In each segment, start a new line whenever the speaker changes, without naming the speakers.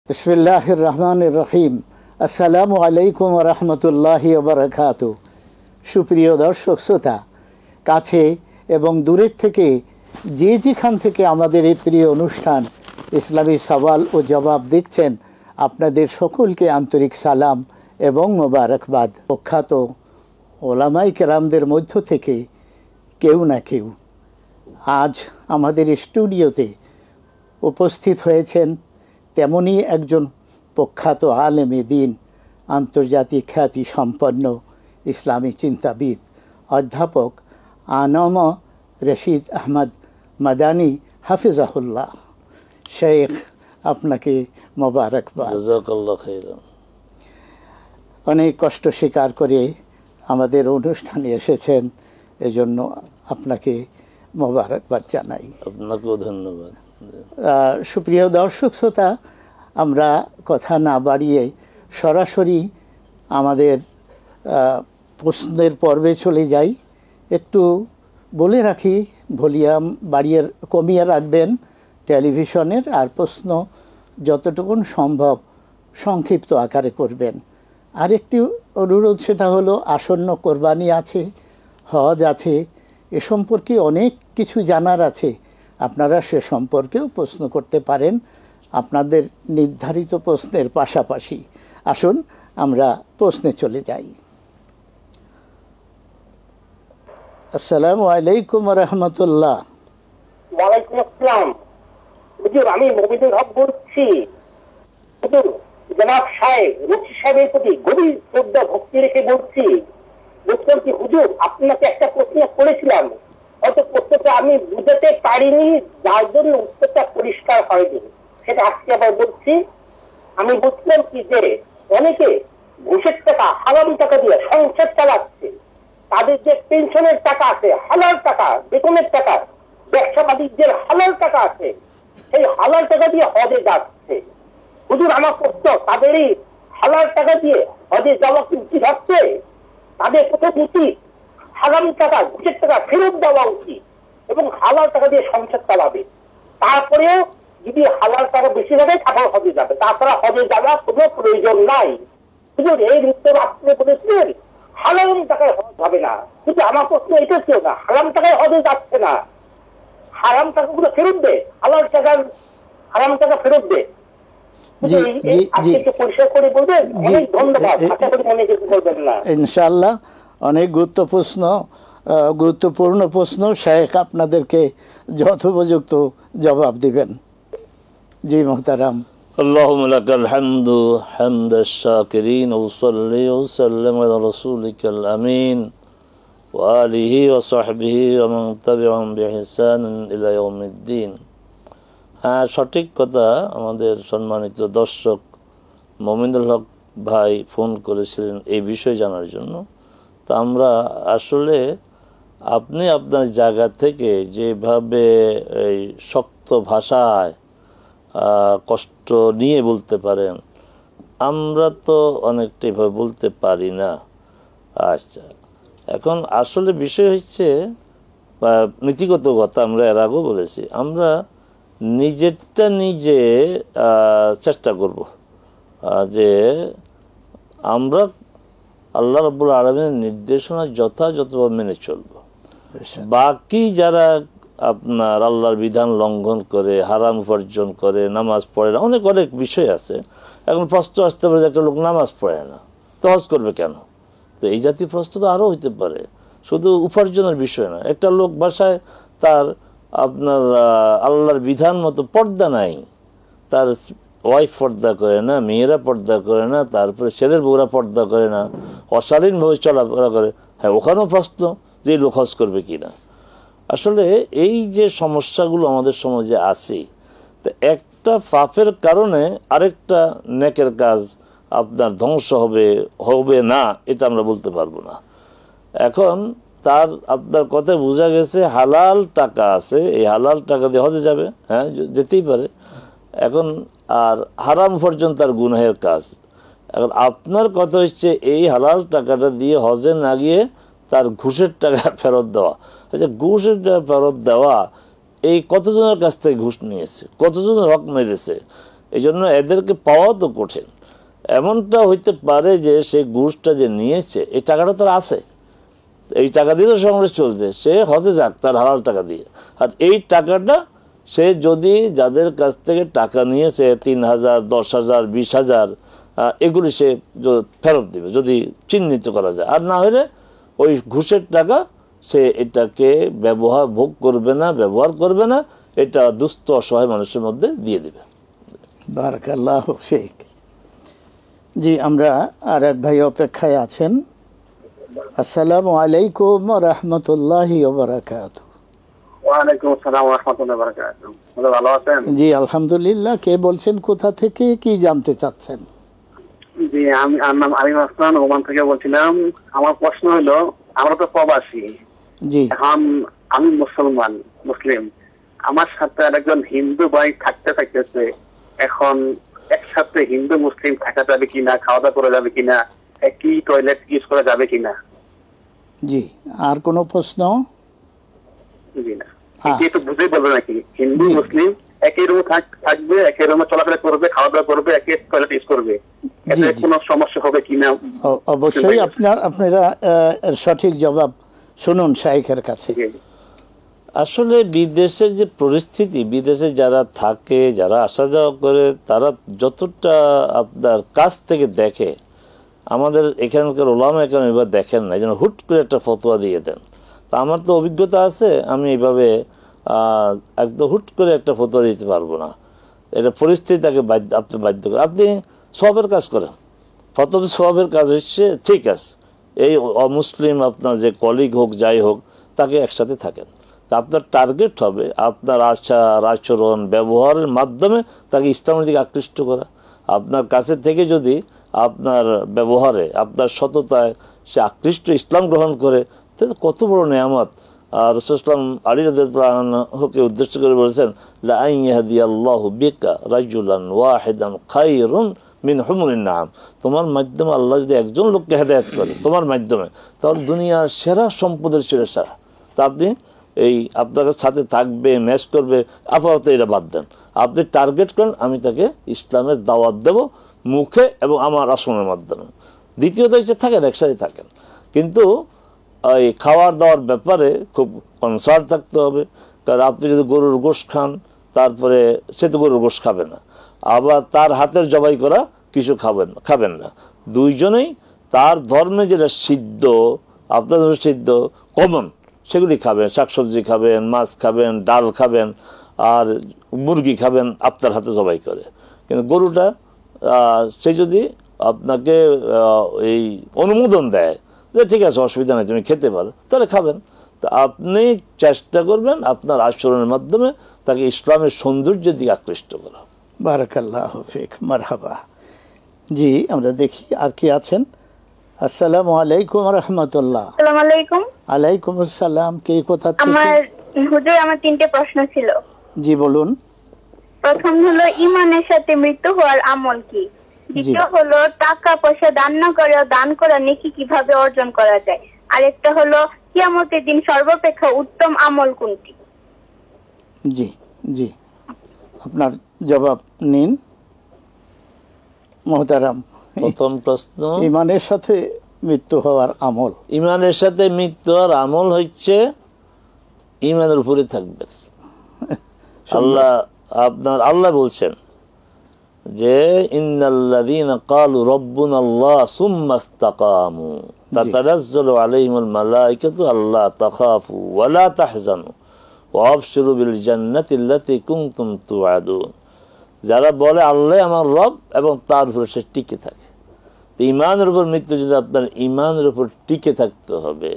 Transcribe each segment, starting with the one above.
বিসমিল্লাহির রহমানির রহিম। আসসালামু আলাইকুম ওয়া রাহমাতুল্লাহি ওয়া বারাকাতুহু। সুপ্রিয় দর্শক শ্রোতা, কাছে এবং দূরের থেকে যে যেখান থেকে আমাদের এই প্রিয় অনুষ্ঠান ইসলামী সওয়াল ও জবাব দেখছেন, আপনাদের সকলকে আন্তরিক সালাম এবং মোবারকবাদ। প্রখ্যাত ওলামায়ে কেরামদের মধ্য থেকে কেউ না কেউ আজ আমাদের স্টুডিওতে উপস্থিত হয়েছেন। তেমনই একজন প্রখ্যাত আলেমে দ্বীন, আন্তর্জাতিক খ্যাতি সম্পন্ন ইসলামী চিন্তাবিদ অধ্যাপক আনম রশিদ আহমদ মাদানী হাফিজাহুল্লাহ। শেখ, আপনাকে মোবারকবাদ।
জাযাকাল্লাহু খাইরান।
অনেক কষ্ট স্বীকার করে আমাদের অনুষ্ঠানে এসেছেন, এজন্য আপনাকে মোবারকবাদ জানাই।
আপনাকেও ধন্যবাদ।
সুপ্রিয় দর্শক শ্রোতা, আমরা কথা না বাড়িয়ে সরাসরি আমাদের প্রশ্নের পর্বে চলে যাই। একটু বলে রাখি, ভলিউম বাড়িয়ে কমিয়ে রাখবেন টেলিভিশনের, আর প্রশ্ন যতটুকু সম্ভব সংক্ষিপ্ত আকারে করবেন। আর একটি অনুরোধ, সেটা হলো আসন্ন কোরবানি আছে, হজ আছে, এ সম্পর্কে অনেক কিছু জানার আছে। আপনারা সে সম্পর্কেও প্রশ্ন করতে পারেন আপনাদের নির্ধারিত প্রশ্নের পাশাপাশি। আসুন আমরা প্রশ্নে চলে যাই। আসসালামু আলাইকুম ওয়া রাহমাতুল্লাহ।
ওয়ালাইকুম আসসালাম। হুজুর, আমি মবিনুল হক বলছি। হুজুর, জনাব সাহেব রশি সাহেবের প্রতি গভীর শ্রদ্ধা ভক্তি রেখে বলছি কি হুজুর, আপনাকে একটা প্রশ্ন করেছিলাম, হয়তো প্রশ্নটা আমি বুঝাতে পারিনি, যার জন্য উত্তরটা পরিষ্কার হয়নি। সেটা আজকে আবার বলছি। আমি বলছিলাম কি যে অনেকে ঘুষের টাকা, হারাম টাকা দিয়ে সংসার চালাচ্ছে। তাদের যে পেনশনের টাকা আছে, হালাল টাকা, বেতনের টাকা, ব্যবসা বাণিজ্যের হালাল টাকা আছে, সেই হালাল টাকা দিয়ে হজে যাচ্ছে। হুজুর, আমার প্রশ্ন, তাদেরই হালাল টাকা দিয়ে হজে যাওয়া কি উচিত হচ্ছে? তাদের প্রথম উচিত হারাম টাকা, ঘুষের টাকা ফেরত দেওয়া উচিত এবং হালাল টাকা দিয়ে সংসার চালাবে। তারপরেও যদি হালাল টাকা বেশি যাবে, তারপর হজে যাবে। তাছাড়া হজে যাওয়ার কোনো প্রয়োজন নাই। হুজুর, এই উত্তর আপনি বলেছিলেন হালাল টাকায় হজ হবে না, কিন্তু আমার প্রশ্ন এটা ছিল না, হারাম টাকায় হজে যাচ্ছে না, হারাম টাকাগুলো ফেরত দে, হালাল টাকা, হারাম টাকা ফেরত দে। পরিষ্কার করে বলবেন। অনেক ধন্যবাদ। আশা করি মনে কিছু করবেন না।
ইনশাআল্লাহ। অনেক গুরুত্বপূর্ণ প্রশ্ন। শেখ আপনাদেরকে যথোপযুক্ত জবাব দিবেন। জি মোহতারাম।
আল্লাহুম্মা লাকাল হামদু হামদাশ শাকিরিন ওয়া সাল্লি ওয়া সাল্লিম আলা রাসূলিকাল আমিন ওয়া আলিহি ওয়া সাহবিহি ওয়া মান তাবি'আহুম বিইহসান ইলা ইয়াউমিদ্দিন। হ্যাঁ, সঠিক কথা। আমাদের সম্মানিত দর্শক মমিনুল হক ভাই ফোন করেছিলেন এই বিষয় জানার জন্য। তো আমরা আসলে আপনি আপনার জায়গা থেকে যেভাবে এই শক্ত ভাষায় কষ্ট নিয়ে বলতে পারেন, আমরা তো অনেকটা এভাবে বলতে পারি না। আচ্ছা, এখন আসলে বিষয় হচ্ছে নীতিগত কথা। আমরা এর আগেও বলেছি, আমরা নিজেরটা নিজে চেষ্টা করব যে আমরা আল্লাহ রাব্বুল আলামিনের নির্দেশনা যথাযথভাবে মেনে চলব। বাকি যারা আপনার আল্লাহর বিধান লঙ্ঘন করে, হারাম উপার্জন করে, নামাজ পড়ে না, অনেক অনেক বিষয় আছে। এখন প্রশ্ন আসতে পারে যে একটা লোক নামাজ পড়ে না, তো হজ করবে কেন? তো এই জাতীয় প্রশ্ন তো আরও হইতে পারে, শুধু উপার্জনের বিষয় না। একটা লোক বাসায় তার আপনার আল্লাহর বিধান মতো পর্দা নাই, তার ওয়াইফ পর্দা করে না, মেয়েরা পর্দা করে না, তারপরে ছেলের বউরা পর্দা করে না, অশালীনভাবে চলাফেরা করে, হ্যাঁ, ওখানেও প্রশ্ন যে লোক হজ করবে কিনা। আসলে এই যে সমস্যাগুলো আমাদের সমাজে আছে, তো একটা পাপের কারণে আরেকটা নেকের কাজ আপনার ধ্বংস হবে না, এটা আমরা বলতে পারবো না। এখন তার আপনার কথায় বোঝা গেছে হালাল টাকা আছে, এই হালাল টাকা দিয়ে হজে যাবে, হ্যাঁ যেতেই পারে। এখন আর হারাম পর্যন্ত তার গুনাহের কাজ। এখন আপনার কথা হচ্ছে এই হালাল টাকাটা দিয়ে হজে না গিয়ে তার ঘুষের টাকা ফেরত দেওয়া। আচ্ছা, ঘুষের টাকা ফেরত দেওয়া, এই কতজনের কাছ থেকে ঘুষ নিয়েছে, কতজনের হক মেরেছে, এই জন্য এদেরকে পাওয়া তো কঠিন। এমনটা হইতে পারে যে সেই ঘুষটা যে নিয়েছে এই টাকাটা তার আছে, এই টাকা দিয়ে তো সংসার চলছে, সে হজে যাক তার হালাল টাকা দিয়ে, আর এই টাকাটা সে যদি যাদের কাছ থেকে টাকা নিয়েছে 3,000, 10,000, 20,000 এগুলি সে ফেরত দেবে যদি চিহ্নিত করা যায়, আর না হলে ওই ঘুষের টাকা সে এটাকে ভোগ করবে না, ব্যবহার করবে না, এটা দুস্থ অসহায় মানুষের মধ্যে দিয়ে দেবে।
বারাকাল্লাহু ফিক। জি, আমরা আর এক ভাই অপেক্ষায় আছেন। আসসালামু আলাইকুম ওয়া রাহমাতুল্লাহি ওয়া বারাকাতুহু।
ওয়ালাইকুম আসসালাম ওয়া রাহমাতুল্লাহি ওয়া বারাকাতুহু। ভালো আছেন?
জি আলহামদুলিল্লাহ। কে বলছেন, কোথা থেকে, কি জানতে চাচ্ছেন?
জি, আমার নাম আরিফ হাসান, ওমান থেকে বলছিলাম। আমার প্রশ্ন হলো, আমরা তো প্রবাসী,
জি
এখন আমি মুসলিম, আমার সাথে আরেকজন হিন্দু ভাই থাকতেছে, এখন একসাথে হিন্দু মুসলিম থাকা যাবে কিনা, খাওয়া দাওয়া করা যাবে কিনা, একই টয়লেট ইউজ করা যাবে কিনা?
জি, আর কোনো প্রশ্ন?
জি না, একটু বুঝে বলবে নাকি? হিন্দু মুসলিম একই রুমে থাকবে, একই রুমে চলাফেরা করবে, খাওয়া দাওয়া করবে, একই টয়লেট ইউজ করবে, এতে কোনো সমস্যা হবে কিনা?
অবশ্যই আপনারা সঠিক জবাব শুনুন শাইখের কাছে।
আসলে বিদেশের যে পরিস্থিতি, বিদেশে যারা থাকে, যারা আসা যাওয়া করে, তারা যতটা আপনার কাছ থেকে দেখে, আমাদের এখানকার ওলামা এখানে এবার দেখেন না, যেন হুট করে একটা ফতোয়া দিয়ে দেন। তা আমার তো অভিজ্ঞতা আছে, আমি এইভাবে একদম হুট করে একটা ফতোয়া দিতে পারবো না, এটা পরিস্থিতি তাকে আপনি বাধ্য করেন। আপনি সবের কাজ করেন, প্রথম সবের কাজ হচ্ছে ঠিক আছে এই অমুসলিম আপনার যে কলিগ হোক যাই হোক তাকে একসাথে থাকেন, তা আপনার টার্গেট হবে আপনার আচার আচরণ ব্যবহারের মাধ্যমে তাকে ইসলামের দিকে আকৃষ্ট করা। আপনার কাছে থেকে যদি আপনার ব্যবহারে আপনার সততায় সে আকৃষ্ট ইসলাম গ্রহণ করে, তাহলে কত বড় নেয়ামত। রাসূল আলী রাদিয়াল্লাহু আনহুকে উদ্দেশ্য করে বলেছেন, লা আন ইয়াহদিয়াল্লাহু বিকা রাজুলান ওয়াহিদান খায়রুন মিন হুমুরিন নাম। তোমার মাধ্যমে আল্লাহ যদি একজন লোককে হেদায়েত করে তোমার মাধ্যমে, তাহলে দুনিয়ার সেরা সম্পদের সেরা। তা আপনি এই আপনার সাথে থাকবে, ম্যাচ করবে, আপাতত এটা বাদ দেন, আপনি টার্গেট করেন আমি তাকে ইসলামের দাওয়াত দেব মুখে এবং আমার আচরণের মাধ্যমে। দ্বিতীয়ত হচ্ছে থাকেন, একসাথে থাকেন, কিন্তু এই খাওয়ার দাওয়ার ব্যাপারে খুব কনসার্ন থাকতে হবে। কারণ আপনি যদি গরুর গোশত খান, তারপরে সে তো গরুর গোশত খাবে না, আবার তার হাতের জবাই করা কিছু খাবেন না। দুইজনেই তার ধর্মে যেটা সিদ্ধ, আপনার ধর্মে সিদ্ধ কমন, সেগুলি খাবেন, শাকসবজি খাবেন, মাছ খাবেন, ডাল খাবেন, আর মুরগি খাবেন আপনার হাতে জবাই করে। কিন্তু গরুটা সে যদি আপনাকে এই অনুমোদন দেয় যে ঠিক আছে অসুবিধা নেই তুমি খেতে পারো, তাহলে খাবেন। তা আপনি চেষ্টা করবেন আপনার আচরণের মাধ্যমে তাকে ইসলামের সৌন্দর্যের দিকে আকৃষ্ট করা।
বারাকাল্লাহু ফিক, মারহাবা। জি, আমরা দেখি আর কি আছেন। আসসালামু আলাইকুম ওয়া রাহমাতুল্লাহ।
আসসালামু আলাইকুম।
আলাইকুম আসসালাম। কে কোথা থেকে?
হুজুর, আমার 3টে প্রশ্ন ছিল।
জি বলুন।
প্রথম হলো ঈমানের সাথে মৃত্যু হওয়ার আমল কি? দ্বিতীয় হলো টাকা পয়সা দান না করে দান করা নেকি কিভাবে অর্জন করা যায়? আরেকটা হলো কিয়ামতের দিন সর্বাপেক্ষা উত্তম আমল কোনটি?
জি জি, আপনার জবাব নিন মোহতারাম।
প্রথম প্রশ্ন,
ঈমানের সাথে মৃত্যু হওয়ার আমল।
ঈমানের সাথে মৃত্যু হওয়ার আমল হচ্ছে ঈমানের উপরে থাকবেন। আল্লাহ বলছেন যে ইন্নাল্লাযীনা ক্বালু রাব্বুনাল্লাহ সুম্মা ইসতাকামু তাতানাজ্জালু আলাইহিমুল মালায়েকাতু আল্লা তাখাফু ওয়া লা তাহজানু ওয়া আবশিরু বিল জান্নাতিল্লাতী কুনতুম তুআদুন। যারা বলে আল্লাহ আমার রব এবং তার উপরে সে টিকে থাকে। তো ঈমানের উপর মৃত্যু, যদি আপনার ঈমানের উপর টিকে থাকতে হবে,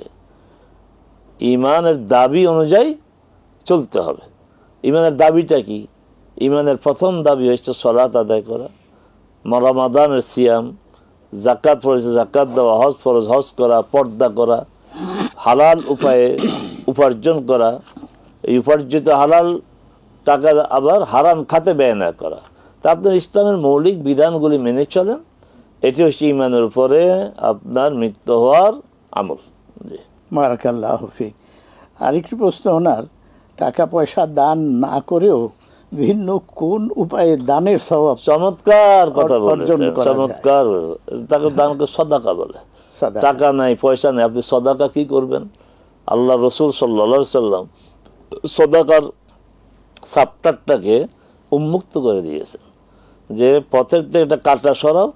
ঈমানের দাবি অনুযায়ী চলতে হবে। ঈমানের দাবিটা কি? ঈমানের প্রথম দাবি হচ্ছে সালাত আদায় করা, রমাদানের সিয়াম, যাকাত পড়েছে যাকাত দেওয়া, হজ ফরজ হজ করা, পর্দা করা, হালাল উপায়ে উপার্জন করা, এই উপার্জিত হালাল টাকা আবার হারাম খাতে ব্যয় না করা। তা আপনার ইসলামের মৌলিক বিধানগুলি মেনে চলেন, এটি হচ্ছে ঈমানের উপরে আপনার মৃত্যু হওয়ার আমল। জি,
বারাকাল্লাহু ফিক। আরেকটি প্রশ্ন ওনার, টাকা পয়সা দান না করেও ভিন্ন কোন উপায়ে দানের স্বভাব
চমৎকার কথা
অর্জন
বলেছেন,
করা যায়?
চমৎকার। তাকে দানকে সদাকা বলে।
সাদাকা।
টাকা নাই, পয়সা নাই, আপনি সদাকা কি করবেন? আল্লাহ রসুল সাল্লাল্লাহু আলাইহি সাল্লাম সদাকার চ্যাপ্টারটাকে উন্মুক্ত করে দিয়েছেন, যে পথের থেকে একটা কাটা সরাও,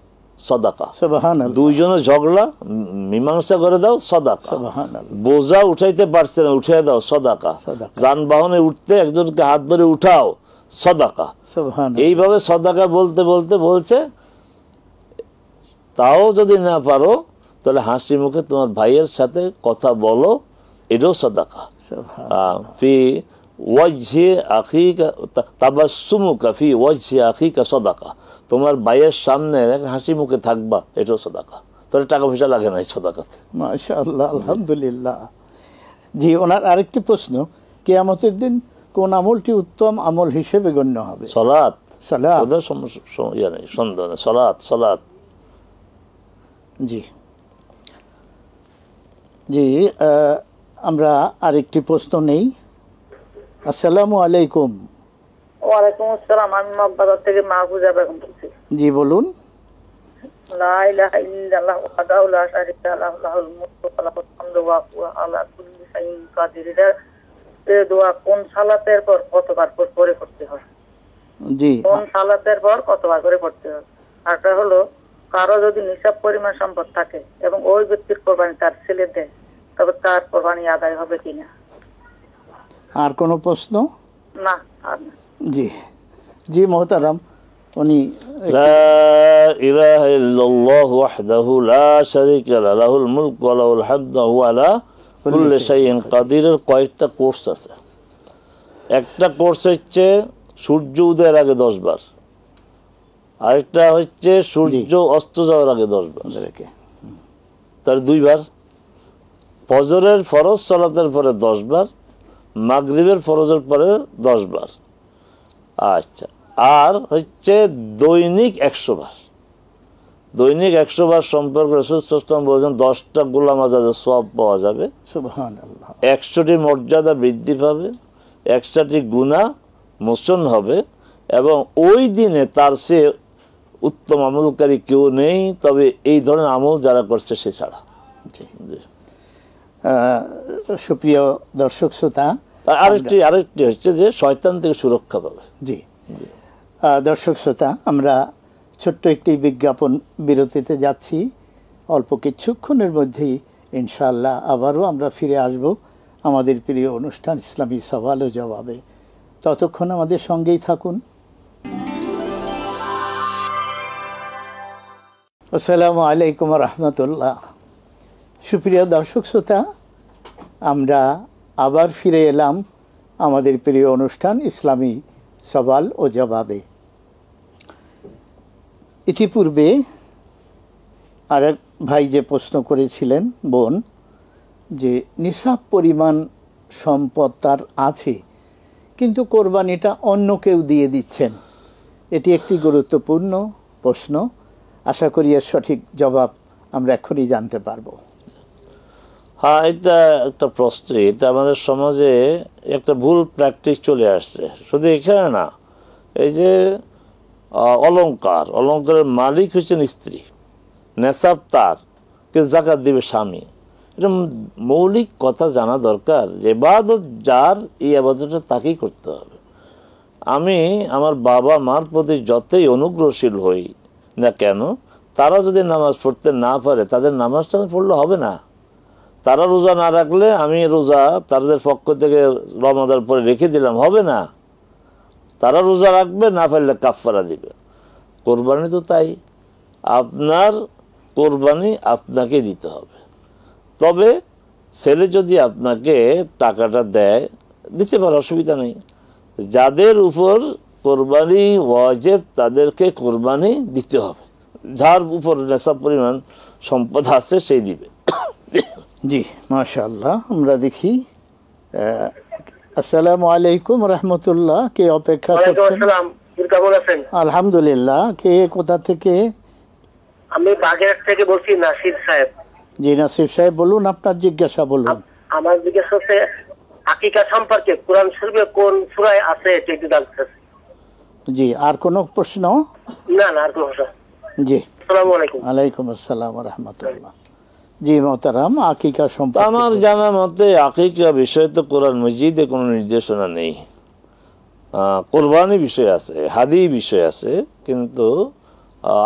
সদাকা।
সুবহানাল্লাহ,
দুইজনে ঝগড়া মীমাংসা করে দাও, সদাকা।
সুবহানাল্লাহ,
বোঝা উঠাইতে পারছে না, উঠে দাও, সদাকা।
সদাকা।
যানবাহনে উঠতে একজনকে হাত ধরে উঠাও, সদাকা।
সুবহানাল্লাহ।
এইভাবে সদাকা বলতে বলতে বলছে, তাও যদি না পারো তাহলে হাসি মুখে তোমার ভাইয়ের সাথে কথা বলো, এটাও সদাকা।
সুবহানাল্লাহ।
ফি ওয়াজহি আখিকা তাবাসসুমুকা ফি ওয়াজহি আখিকা সদাকা। তোমার ভাইয়ের সামনে হাসি মুখে থাকবা, এটাও সদাকা। তাহলে টাকা পয়সা লাগে না এই সদাকাতে।
মাশাআল্লাহ, আলহামদুলিল্লাহ। জি, ওনার আরেকটি প্রশ্ন, কিয়ামতের দিন কোন আমলটি উত্তম আমল হিসেবে গণ্য হবে?
সালাত,
সালাত।
ওদের ইয়ে নেই, সন্দেহ নেই। সালাত, সালাত।
জি জি, আমরা আরেকটি প্রশ্ন নেই। আসসালামু আলাইকুম।
ওয়ালাইকুম আসসালাম। আমি মগবাজার থেকে মাহফুজা বেগম বলছি।
জি বলুন।
লা ইলাহা ইল্লাল্লাহ ওয়াহদাহু লা শারীকা লাহু লাহুল মুলকু ওয়া লাহুল হামদু ওয়া হুয়া আলা কুল্লি শাইইন কাদির। এই দোয়া কোন সালাতের পর কতবার করে করতে হয়?
জি,
কোন সালাতের পর কতবার করে করতে হয়? আরটা হলো, কারো যদি নিসাব পরিমাণ সম্পদ থাকে এবং ওই ব্যক্তির কোরবানি তার ছেলে দেয়, তবে তার কোরবানি আদায় হবে কিনা?
আর কোনো প্রশ্ন?
না, আর না।
জি জি মোহতারাম, উনি
লা ইলাহা ইল্লাল্লাহু ওয়াহদাহু লা শারীকা লাহু লাহুল মুলকু ওয়া লাহুল হামদু ওয়া হুয়া আলা কুল্লি শাইইন কাদিরের কয়েকটা কোর্স আছে। একটা কোর্স হচ্ছে সূর্য উদয়ের আগে 10 বার, আরেকটা হচ্ছে সূর্য অস্ত যাওয়ার আগে 10 বার,
ওদেরকে
তার 2 বার। ফজরের ফরজ সালাতের পরে 10 বার, মাগরিবের ফরজের পরে 10 বার। আচ্ছা, আর হচ্ছে দৈনিক 100 বার। দৈনিক 100 বার সম্পর্কে রাসূল সাল্লাল্লাহু আলাইহি ওয়াসাল্লাম বলেছেন 10টা গোলাম আজাদের সওয়াব পাওয়া যাবে,
সুবহানাল্লাহ,
100টি মর্যাদা বৃদ্ধি পাবে, 100টি গুনাহ মোচন হবে, এবং ওই দিনে তার সে উত্তম আমলকারী কেউ নেই, তবে এই ধরনের আমল যারা করছে সে ছাড়া।
জি।
জি।
সুপ্রিয় দর্শক শ্রোতা,
আরেকটি হচ্ছে যে শয়তান থেকে সুরক্ষা পাবে।
জি, দর্শক শ্রোতা, আমরা ছোট্ট একটি বিজ্ঞাপন বিরতিতে যাচ্ছি। অল্প কিছুক্ষণের মধ্যেই ইনশাআল্লাহ আবারও আমরা ফিরে আসব আমাদের প্রিয় অনুষ্ঠান ইসলামী সওয়াল ও জবাবে। ততক্ষণ আমাদের সঙ্গেই থাকুন। আসসালামু আলাইকুম রহমতুল্লাহ। সুপ্রিয় দর্শক শ্রোতা, আমরা আবার ফিরে এলাম আমাদের প্রিয় অনুষ্ঠান ইসলামী সওয়াল ও জবাবে। ইতিপূর্বে আরেক ভাই যে প্রশ্ন করেছিলেন, বোন, যে নিসাব পরিমাণ সম্পদ তার আছে কিন্তু কোরবানিটা অন্য কেউ দিয়ে দিচ্ছেন, এটি একটি গুরুত্বপূর্ণ প্রশ্ন। আশা করি এর সঠিক জবাব আমরা এখনই জানতে পারবো।
হ্যাঁ, এটা একটা প্রশ্ন। এটা আমাদের সমাজে একটা ভুল প্র্যাকটিস চলে আসছে। শুধু এখানে না, এই যে অলংকারের মালিক হচ্ছেন স্ত্রী, নেশাব তার, কিন্তু জাকাত দিবে স্বামী। এটা মৌলিক কথা জানা দরকার যে ইবাদত যার, এই ইবাদতটা তাকেই করতে হবে। আমি আমার বাবা মার প্রতি যতই অনুগ্রহশীল হই না কেন, তারা যদি নামাজ পড়তে না পারে, তাদের নামাজটা পড়লে হবে না। তারা রোজা না রাখলে আমি রোজা তাদের পক্ষ থেকে রমাদান পরে রেখে দিলাম, হবে না। তারা রোজা রাখবে, না পারলে কাফারা দিবে। কোরবানি তো তাই, আপনার কোরবানি আপনাকে দিতে হবে। তবে ছেলে যদি আপনাকে টাকাটা দেয়, দিতে পারে, অসুবিধা নেই। যাদের উপর কোরবানি ওয়াজিব তাদেরকে কোরবানি দিতে হবে। যার উপর নেশাব পরিমাণ সম্পদ আছে সেই দিবে।
জি, মাশাআল্লাহ। আমরা দেখি, আসসালামু আলাইকুম রহমতুল্লাহ। কে অপেক্ষা করছেন?
কেমন আছেন?
আলহামদুলিল্লাহ। কে কোথা থেকে?
আমি বাগেরহাট থেকে বলছি, নাসির সাহেব।
জি নাসির সাহেব, বলুন, আপনার জিজ্ঞাসা বলুন।
আমার জিজ্ঞাসা হচ্ছে আকিকা সম্পর্কে কোরআন শরীফে কোন সূরায় আছে এটা একটু জানতে চাচ্ছি।
জি, আর কোনো প্রশ্ন?
না না, আর কোনো সমস্যা।
জি,
আসসালামু আলাইকুম।
আলাইকুম আসসালাম রহমতুল্লাহ। জি মোহতারাম, আকিকা সম্পর্কে
আমার জানা মতে আকিকা বিষয়ে তো কোরআন মজিদে কোনো নির্দেশনা নেই। কোরবানি বিষয় আছে, হাদি বিষয় আছে, কিন্তু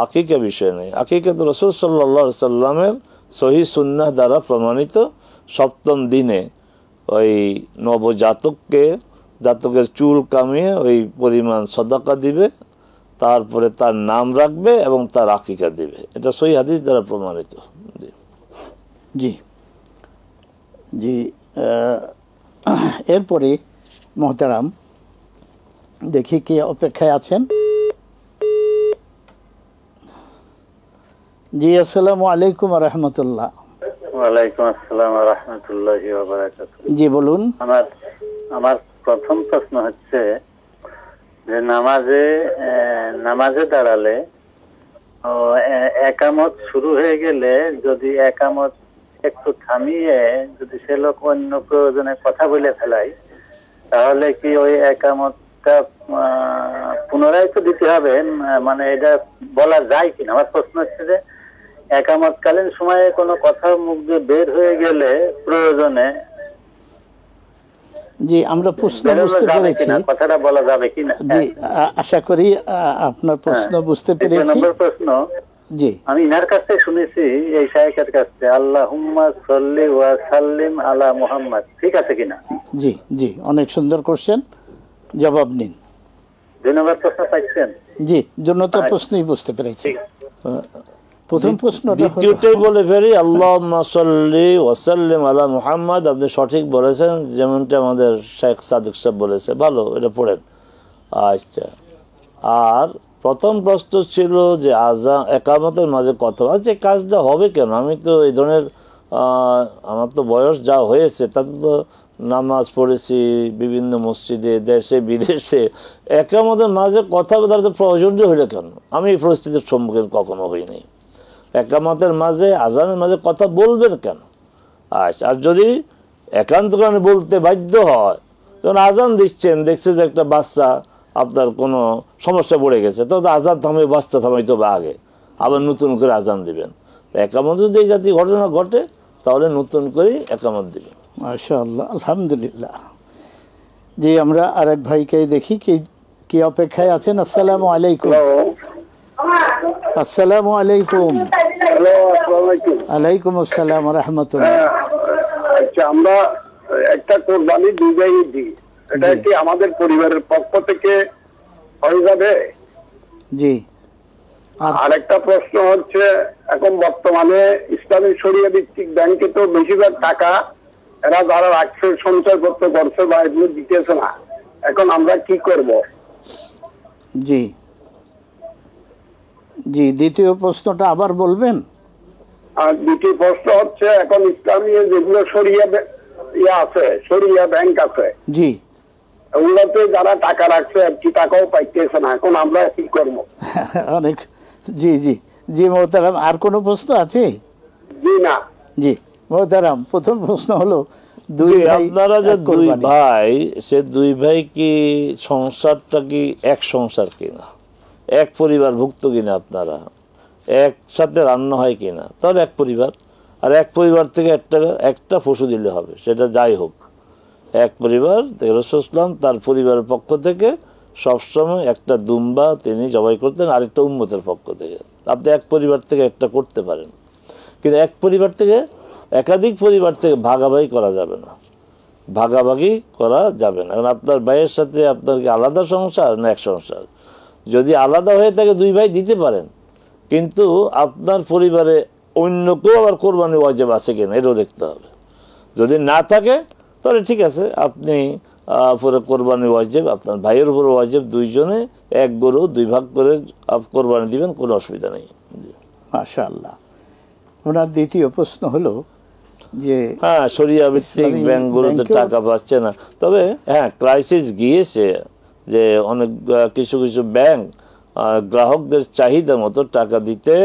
আকিকা বিষয় নেই। আকিকা তো রাসূল সাল্লাল্লাহু আলাইহি সাল্লামের সহিহ সুন্নাহ দ্বারা প্রমাণিত। সপ্তম দিনে ওই জাতকের চুল কামিয়ে ওই পরিমাণ সদাকা দিবে, তারপরে তার নাম রাখবে এবং তার আকিকা দিবে। এটা সহিহ হাদিস দ্বারা প্রমাণিত।
জি জি। এরপরে মোহতারাম দেখি কে অপেক্ষায় আছেন। জি, আসসালামু আলাইকুম রহমতুল্লাহ।
ওয়ালাইকুম আসসালাম ওয়া রাহমাতুল্লাহি ওয়া বারাকাতুহু।
জি বলুন।
আমার প্রথম প্রশ্ন হচ্ছে যে নামাজে দাঁড়ালে একামত শুরু হয়ে গেলে যদি একামত একটু থামিয়ে যদি সে লোক অন্য প্রয়োজনে কথা বলে ফেলায়, তাহলে কি ওই একামতটা পুনরায় তো দিতে হবে? মানে এটা বলা যায় কিনা? আমার প্রশ্ন হচ্ছে যে একামতকালীন সময়ে কোনো কথা মুখ দিয়ে বের হয়ে গেলে প্রয়োজনে
জি, আমরা প্রশ্ন বুঝতে পেরেছি,
কথাটা বলা যাবে কিনা।
জি, আশা করি আপনার প্রশ্ন বুঝতে পেরেছি।
প্রশ্ন,
জি,
আমি ইনার কাছে শুনেছি, এই শায়েখের কাছে, আল্লাহুম্মা সাল্লি ওয়া সাল্লিম আলা মুহাম্মদ, ঠিক আছে কিনা?
জি জি, অনেক সুন্দর কোশ্চেন, জবাব নিন।
2 নম্বর প্রশ্ন পাইছেন?
জি, জন্যতা প্রশ্নই বুঝতে পেরেছি। প্রথম প্রশ্নটা
দ্বিতীয়টাই বলে ফেরি, আল্লাহুম্মা সাল্লি ওয়া সাল্লিম আলা মুহাম্মদ। আপনি সঠিক বলেছেন, যেমনটা আমাদের শেখ সাদিক সাহেব বলেছে। ভালো, এটা পড়েন। আচ্ছা, আর প্রথম প্রশ্ন ছিল যে একামতের মাঝে কথা, যে কাজটা হবে কেন? আমি তো এই ধরনের আমার তো বয়স যা হয়েছে, তাতে তো নামাজ পড়েছি বিভিন্ন মসজিদে, দেশে বিদেশে। একামতের মাঝে কথা বলার তো প্রয়োজনীয় হইলে কেন? আমি এই পরিস্থিতির সম্মুখীন কখনো হইনি। একামতের মাঝে, আজানের মাঝে কথা বলবেন কেন? আচ্ছা, আর যদি একান্ত কারণে বলতে বাধ্য হয়, যখন আজান দিচ্ছেন, দেখছে যে একটা বাচ্চা আপনার কোনো সমস্যা পড়ে গেছে, তো আজান থামিয়ে বাচ্চা থামাইতে হবে আগে, আবার নতুন করে আজান দিবেন। একামত যদি এই জাতীয় ঘটনা ঘটে, তাহলে নতুন করে একামত দিবেন।
মাশাআল্লাহ, আলহামদুলিল্লাহ। জি, আমরা আরেক ভাইকে দেখি কি অপেক্ষায় আছেন। আসসালামু আলাইকুম। আসসালামু আলাইকুম। আলাইকুম আসসালাম রহমতুল্লাহ।
আচ্ছা, আমরা একটা কোরবানি 2 ভাই দিই, এটা কি আমাদের পরিবারের পক্ষ থেকে হয়ে যাবে?
জি।
আর একটা প্রশ্ন হচ্ছে, এখন বর্তমানে ইসলামী শরিয়া ভিত্তিক ব্যাংকে তো বেশিরভাগ টাকা এরা যারা রাখছে, সঞ্চয় করছে বা এগুলো দিতেছে না, এখন আমরা কি করব?
জি জি, দ্বিতীয় প্রশ্নটা আবার বলবেন।
আর দ্বিতীয় প্রশ্ন হচ্ছে, এখন ইসলামী যেগুলো শরিয়া ব্যাংক আছে,
জি,
ওগুলোতে যারা টাকা রাখছে কি টাকাও পাইতেছে না, এখন আমরা কি করবো?
অনেক, জি জি জি মোহতারাম, আর কোনো প্রশ্ন আছে?
জি না।
জি মোহতারাম, প্রথম প্রশ্ন হলো
আপনারা যে 2 ভাই, সে 2 ভাই কি সংসারটা কি এক সংসার কিনা, এক পরিবার ভুক্ত কিনা, আপনারা একসাথে রান্না হয় কিনা, তাহলে এক পরিবার। আর এক পরিবার থেকে একটা পশু দিলে হবে, সেটা যাই হোক। এক পরিবার থেকে রাসূল সাল্লাল্লাহু আলাইহি ওয়াসাল্লাম তার পরিবারের পক্ষ থেকে সবসময় একটা দুম্বা তিনি জবাই করতেন, আরেকটা উম্মতের পক্ষ থেকে। আপনি এক পরিবার থেকে একটা করতে পারেন, কিন্তু এক পরিবার থেকে একাধিক পরিবার থেকে ভাগাভাগি করা যাবে না, ভাগাভাগি করা যাবে না। কারণ আপনার ভাইয়ের সাথে আপনার কি আলাদা সংসার না এক সংসার? যদি আলাদা হয়ে থাকে 2 ভাই দিতে পারেন, কিন্তু আপনার পরিবারে অন্য কেউ আবার কোরবানি ওয়াজিব আছে কিনা এটাও দেখতে হবে। যদি না থাকে তাহলে ঠিক আছে, আপনি পরে কোরবানি ওয়াজিব, আপনার ভাইয়ের উপর ওয়াজিব, 2 জনে এক গরু 2 ভাগ করে কোরবানি দিবেন, কোনো অসুবিধা নেই।
মাশাআল্লাহ। ওনার দ্বিতীয় প্রশ্ন হলো যে
হ্যাঁ, শরিয়া ভিত্তিক ব্যাংকগুলোতে টাকা পাচ্ছে না। তবে হ্যাঁ, ক্রাইসিস গিয়েছে যে অনেক কিছু ব্যাংক গ্রাহকদের চাহিদা মতো টাকা দিতে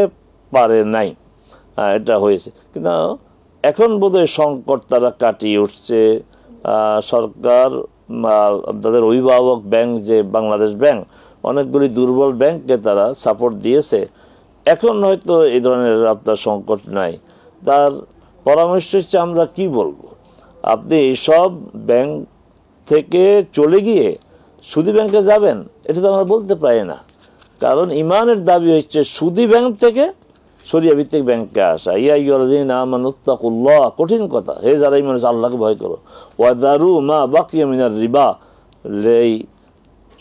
পারে নাই, এটা হয়েছে। কিন্তু এখন বোধহয় সংকট তারা কাটিয়ে উঠছে। সরকার তাদের অভিভাবক ব্যাংক যে বাংলাদেশ ব্যাংক, অনেকগুলি দুর্বল ব্যাংককে তারা সাপোর্ট দিয়েছে। এখন হয়তো এই ধরনের আপনার সংকট নাই। তার পরামর্শ হচ্ছে, আমরা কি বলবো, আপনি এইসব ব্যাংক থেকে চলে গিয়ে সুদী ব্যাংকে যাবেন, এটা তো আমরা বলতে পারি না। কারণ ইমানের দাবি হচ্ছে সুদী ব্যাংক থেকে শরিয়া ভিত্তিক ব্যাংকে আসা। ইয়া আইয়ুহাল্লাযীনা আমানুত্তাকুল্লাহ, কঠিন কথা, হে যারা ঈমান এনেছে আল্লাহকে ভয় করো। ওয়াদারু মা বাকিয়া মিনার রিবা, এই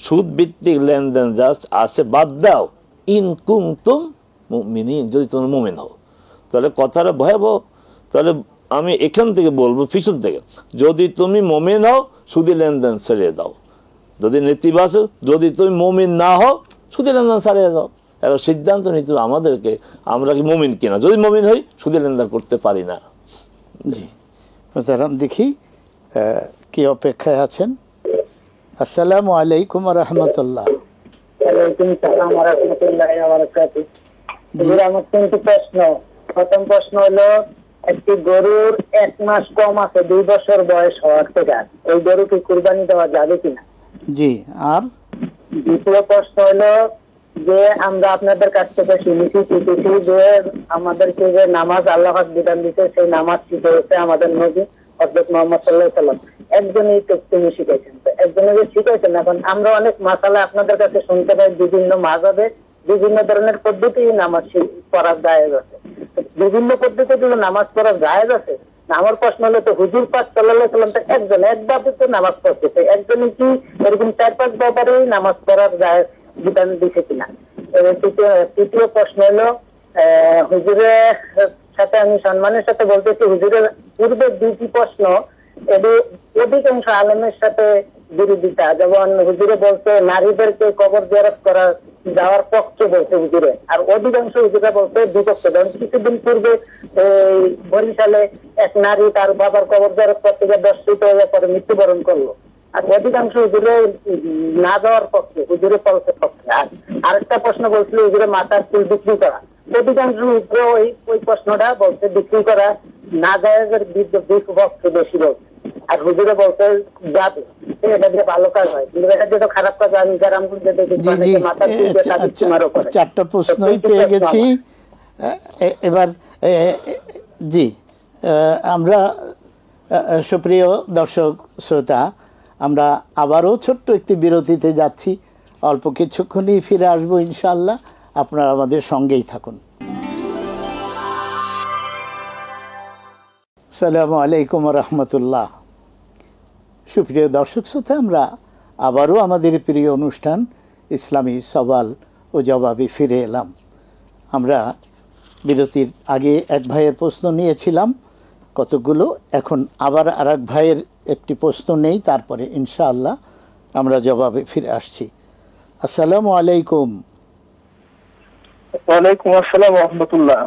সুদ ভিত্তিক লেনদেন জাস্ট আছে বাদ দাও, ইন কুনতুম মুমিনিন, যদি তোমরা মুমিন হও। তাহলে কথাটা ভয়াবহ। তাহলে আমি এখান থেকে বলবো, পিছন থেকে, যদি তুমি মুমিন হও সুদী লেনদেন ছেড়ে দাও। যদি নেতিবাচক, যদি তুমি মুমিন না হও সুদী লেনদেন ছাড়িয়ে দাও। এবার সিদ্ধান্ত নিতে হবে আমাদেরকে, আমরা কি মুমিন কিনা। যদি মুমিন হই সুদী লেনদেন করতে পারি না।
জি মোহতারাম, দেখি কি অপেক্ষায় আছেন। আসসালামু আলাইকুম ওয়া রাহমাতুল্লাহ।
ওয়ালাইকুম সালাম ওয়া রাহমাতুল্লাহি ওয়া বারাকাতুহু। আমার তিনটি প্রশ্ন। প্রথম প্রশ্ন হলো, একটি গরুর 1 মাস কম আছে 2 বছর বয়স হওয়ার থেকে, ওই গরু কি কুরবানি দেওয়া যাবে কিনা?
জি। আর
দ্বিতীয় প্রশ্ন হলো যে, আমরা আপনাদের কাছ থেকে শিখেছি যে আমাদেরকে যে নামাজ আল্লাহ পাক বিধান দিতে, সেই নামাজ শিখেছে আমাদের নবী হযরত মুহাম্মদ সাল্লাল্লাহু আলাইহি ওয়াসাল্লাম। একজনই তো তিনি শিখাইছেন, তো একজনে যে শিখাইছেন, এখন আমরা অনেক মাসালা আপনাদের কাছে শুনতে পাই, বিভিন্ন মাযহাবে বিভিন্ন ধরনের পদ্ধতি নামাজ পড়ার জায়েজ আছে। বিভিন্ন পদ্ধতিতে নামাজ পড়ার জায়েজ আছে। আমার প্রশ্ন হলো, তো হুজুর পাক সাল্লাল্লাহু আলাইহি ওয়াসাল্লাম তো একজন, একভাবে তো নামাজ পড়তেছে, একজনই কি এরকম 4-5 ব্যাপারে নামাজ পড়ার জায়েজ বিধান দিছে কিনা? তৃতীয় প্রশ্ন হলো, হুজুরের সাথে আমি সম্মানের সাথে বলতেছি, হুজুরের পূর্বে 2টি প্রশ্ন এটি অধিকাংশ আলেমের সাথে বিরোধিতা। যেমন হুজুরে বলছে নারীদেরকে কবর জিয়ারত করা যাওয়ার পক্ষে বলছে হুজুরে, আর অধিকাংশ হুজুরা বলছে বিপক্ষে। যেমন কিছুদিন পূর্বে বরিশালে এক নারী তার বাবার কবর জিয়ারত করতে গিয়ে দর্শিত হয়ে পরে মৃত্যুবরণ করলো। আর অধিকাংশ হুজুরে না যাওয়ার পক্ষে, হুজুরে পক্ষে পক্ষে। আর আরেকটা প্রশ্ন বলছিল হুজুরে মাথার চুল বিক্রি করা। অধিকাংশ হুজুরে ওই প্রশ্নটা বলছে বিক্রি করা না জায়েজের পক্ষে বেশি বলছে। আর হুজুরে বলতে যাবে, এটা দিয়ে ভালো কাজ হয়, কিন্তু এটা দিয়ে তো খারাপ কাজ। আমি গ্রাম গুলোতে দেখি মাথার চুল দিয়ে তাদের চুমারও করে।
4টা প্রশ্নই পেয়ে গেছি। এবার জি, আমরা সুপ্রিয় দর্শক শ্রোতা, আমরা আবারও ছোট্ট একটি বিরতিতে যাচ্ছি। অল্প কিছুক্ষণই ফিরে আসবো ইনশাআল্লাহ। আপনারা আমাদের সঙ্গেই থাকুন। আসসালামু আলাইকুম ওয়া রাহমাতুল্লাহ। সুপ্রিয় দর্শক শ্রোতা, আমরা আবারও আমাদের প্রিয় অনুষ্ঠান ইসলামী সওয়াল ও জবাবে ফিরে এলাম। আমরা বিরতির আগে এক ভাইয়ের প্রশ্ন নিয়েছিলাম কতগুলো, এখন আবার আরেক ভাইয়ের একটি প্রশ্ন নেই, তারপরে ইনশাআল্লাহ আমরা জবাবে ফিরে আসছি। আসসালামু আলাইকুম।
ওয়ালাইকুম আসসালাম ওয়া রাহমাতুল্লাহ।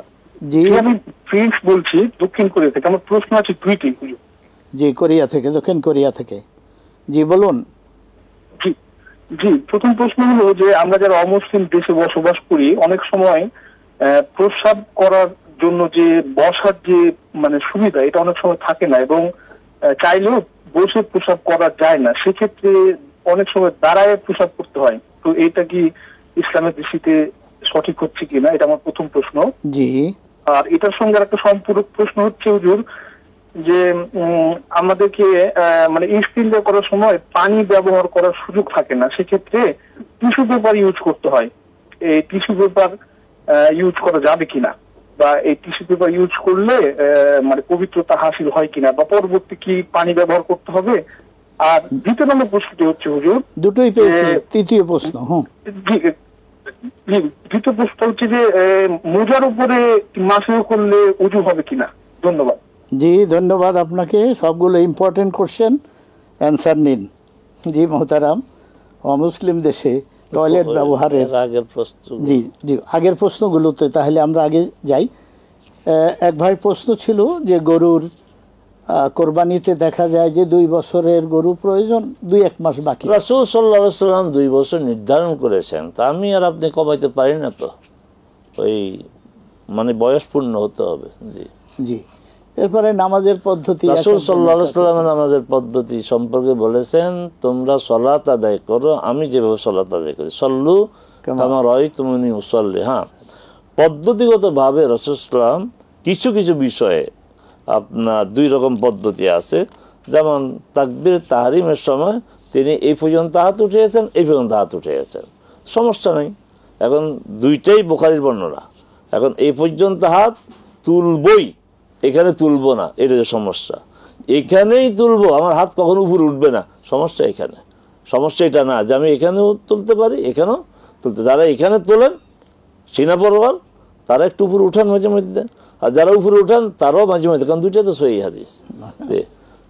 জি,
আমি প্রিন্স বলছি দক্ষিণ কোরিয়া থেকে। আমার প্রশ্ন আছে 2টি।
জি, কোরিয়া থেকে, দক্ষিণ কোরিয়া থেকে। জি বলুন।
জি, প্রথম প্রশ্ন হলো যে, আমরা যারা অমুসলিম দেশে বসবাস করি, অনেক সময় প্রস্রাব করার জন্য যে বসার যে সুবিধা, এটা অনেক সময় থাকে না, এবং চাইলেও বসে প্রস্রাব করা যায় না। সেক্ষেত্রে অনেক সময় দাঁড়ায় প্রস্রাব করতে হয়। তো এটা কি ইসলামের দৃষ্টিতে সঠিক হচ্ছে কিনা, এটা আমার প্রথম প্রশ্ন।
জি।
আর এটার সঙ্গে একটা সম্পূরক প্রশ্ন হচ্ছে হুজুর, যে আমাদেরকে ইস্তেঞ্জা করার সময় পানি ব্যবহার করার সুযোগ থাকে না, সেক্ষেত্রে টিস্যু পেপার ইউজ করতে হয়। এই টিস্যু পেপার ইউজ করা যাবে কিনা, বা এই টিস্যু পেপার ইউজ করলে পবিত্রতা হাসিল হয় কিনা, বা পরবর্তী কি পানি ব্যবহার করতে হবে? আর দ্বিতীয় নম্বর প্রশ্নটি হচ্ছে হুজুর,
দুটোই পেয়েছি, তৃতীয় প্রশ্ন।
দ্বিতীয় প্রশ্ন হচ্ছে যে, মোজার উপরে মাসে করলে উজু হবে কিনা? ধন্যবাদ।
জি, ধন্যবাদ আপনাকে। সবগুলো ইম্পর্টেন্ট কোশ্চেন, অ্যান্সার নিন। জি মোহতারাম, অমুসলিম দেশে টয়লেট ব্যবহারের
আগের প্রশ্ন,
জি জি আগের প্রশ্নগুলোতে তাহলে আমরা আগে যাই। এক ভাই প্রশ্ন ছিল যে গরুর কোরবানিতে দেখা যায় যে 2 বছরের গরু প্রয়োজন, 2-1 মাস বাকি।
রাসূল সাল্লাল্লাহু আলাইহি ওয়াসাল্লাম 2 বছর নির্ধারণ করেছেন, তা আমি আর আপনি কমাইতে পারি না, তো ওই বয়স পূর্ণ হতে হবে। জি
জি, এরপরে নামাজের পদ্ধতি
রাসূল সাল্লাল্লাহু আলাইহি ওয়াসাল্লামের নামাজের পদ্ধতি সম্পর্কে বলেছেন, তোমরা সালাত আদায় করো আমি যেভাবে সালাত আদায় করি, সল্লু কামা রাআইতুমুনি উসাল্লি। হ্যাঁ, পদ্ধতিগতভাবে রাসূল সাল্লাম কিছু কিছু বিষয়ে আপনার দুই রকম পদ্ধতি আছে। যেমন তাকবীর তাহরিমের সময় তিনি এই পর্যন্ত হাত উঠিয়েছেন, এই পর্যন্ত হাত উঠিয়েছেন, সমস্যা নেই। এখন দুইটাই বুখারীর বর্ণনা। এখন এই পর্যন্ত হাত তুলবই, এখানে তুলবো না, এটা যে সমস্যা। এখানেই তুলবো, আমার হাত কখনো উপরে উঠবে না, সমস্যা এখানে। সমস্যা এটা না যে আমি এখানেও তুলতে পারি, এখানেও তুলতে। যারা এখানে তোলেন সিনা পরওয়াল, তারা একটু উপরে উঠান মাঝে মধ্যে, আর যারা উপরে উঠান তারাও মাঝে মধ্যে, কারণ দুইটা তো সহিহ হাদিস।